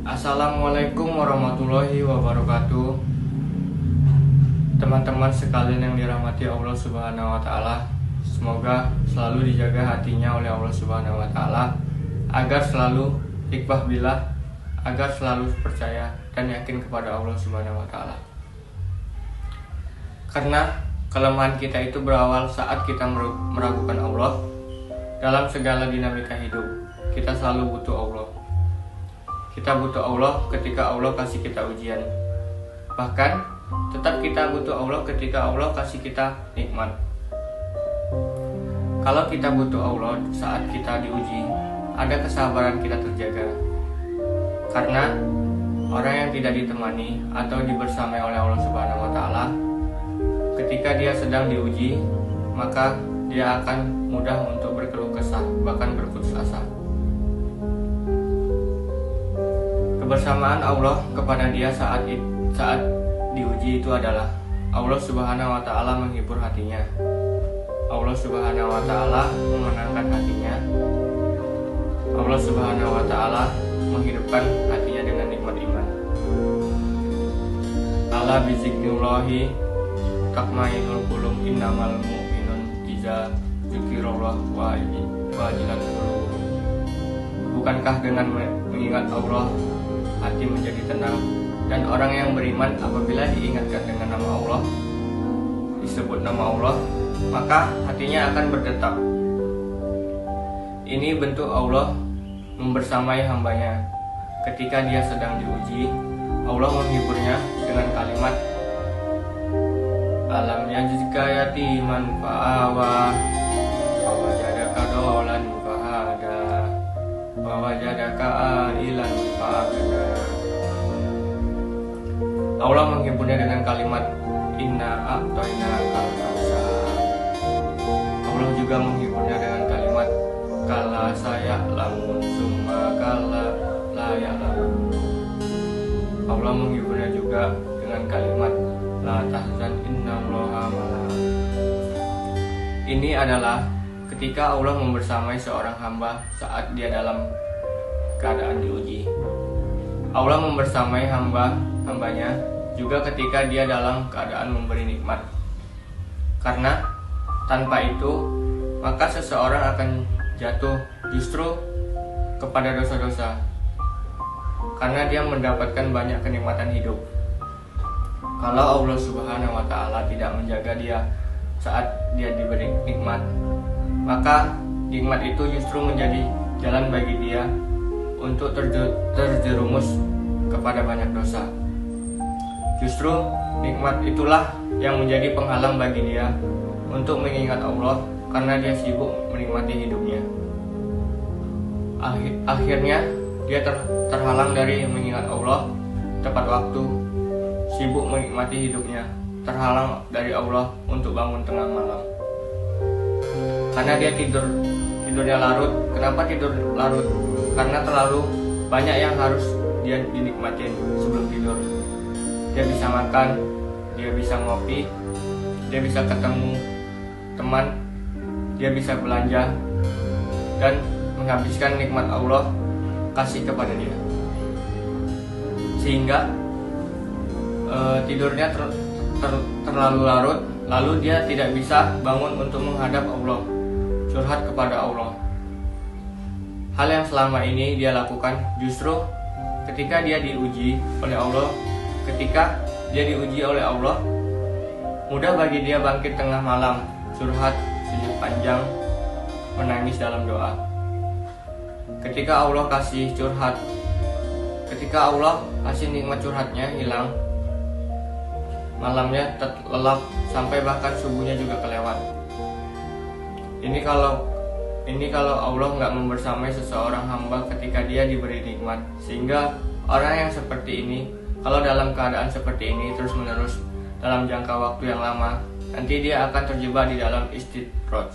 Assalamualaikum warahmatullahi wabarakatuh. Teman-teman sekalian yang dirahmati Allah Subhanahu wa taala, semoga selalu dijaga hatinya oleh Allah Subhanahu wa taala agar selalu ikhwah billah, agar selalu percaya dan yakin kepada Allah Subhanahu wa taala. Karena kelemahan kita itu berawal saat kita meragukan Allah. Dalam segala dinamika hidup, kita selalu butuh Allah. Kita butuh Allah ketika Allah kasih kita ujian. Bahkan tetap kita butuh Allah ketika Allah kasih kita nikmat. Kalau kita butuh Allah saat kita diuji, ada kesabaran kita terjaga. Karena orang yang tidak ditemani atau dibersamai oleh Allah Subhanahu wa taala, ketika dia sedang diuji, maka dia akan mudah untuk berkeluh kesah, bahkan berputus asa. Kebersamaan Allah kepada dia saat diuji itu adalah Allah Subhanahu wa taala menghibur hatinya. Allah Subhanahu wa taala memenangkan hatinya. Allah Subhanahu wa taala menghidupkan hatinya dengan nikmat iman. Ala bizikrillahi tatma'innul qulub, innamal mu'minun idza dzukirallah wajilat qulubuhum. Bukankah dengan mengingat Allah hati menjadi tenang, dan orang yang beriman apabila diingatkan dengan nama Allah, disebut nama Allah, maka hatinya akan berdetak. Ini bentuk Allah membersamai hambanya. Ketika dia sedang diuji, Allah menghiburnya dengan kalimat alam yajidka yatiman fa'awa wajadaka dolan fahada wajadaka ailan fa'agna. Allah menghiburnya dengan kalimat inna a'toina kal-kausar. Allah juga menghiburnya dengan kalimat kala saya lamun summa kala laya lamun. Allah menghiburnya juga dengan kalimat la tahzan innallaha ma'ana. Ini adalah ketika Allah membersamai seorang hamba saat dia dalam keadaan diuji. Allah membersamai hambanya juga ketika dia dalam keadaan memberi nikmat. Karena tanpa itu maka seseorang akan jatuh justru kepada dosa-dosa, karena dia mendapatkan banyak kenikmatan hidup. Kalau Allah Subhanahu wa taala tidak menjaga dia saat dia diberi nikmat, maka nikmat itu justru menjadi jalan bagi dia untuk terjerumus kepada banyak dosa. Justru nikmat itulah yang menjadi penghalang bagi dia untuk mengingat Allah, karena dia sibuk menikmati hidupnya. Akhirnya dia terhalang dari mengingat Allah tepat waktu, sibuk menikmati hidupnya, terhalang dari Allah untuk bangun tengah malam. Karena dia tidurnya larut. Kenapa tidur larut? Karena terlalu banyak yang harus dia dinikmatin sebelum tidur. Dia bisa makan, dia bisa ngopi, dia bisa ketemu teman, dia bisa belanja, dan menghabiskan nikmat Allah kasih kepada dia. Sehingga tidurnya terlalu larut, lalu dia tidak bisa bangun untuk menghadap Allah, curhat kepada Allah. Hal yang selama ini dia lakukan justru ketika dia diuji oleh Allah. Ketika dia diuji oleh Allah, mudah bagi dia bangkit tengah malam, curhat, sujud panjang, menangis dalam doa. Ketika Allah kasih curhat, ketika Allah kasih nikmat curhatnya hilang, malamnya lelap sampai bahkan subuhnya juga kelewat. Ini kalau Allah nggak membersamai seseorang hamba ketika dia diberi nikmat. Sehingga orang yang seperti ini, kalau dalam keadaan seperti ini terus menerus dalam jangka waktu yang lama, nanti dia akan terjebak di dalam istidraj.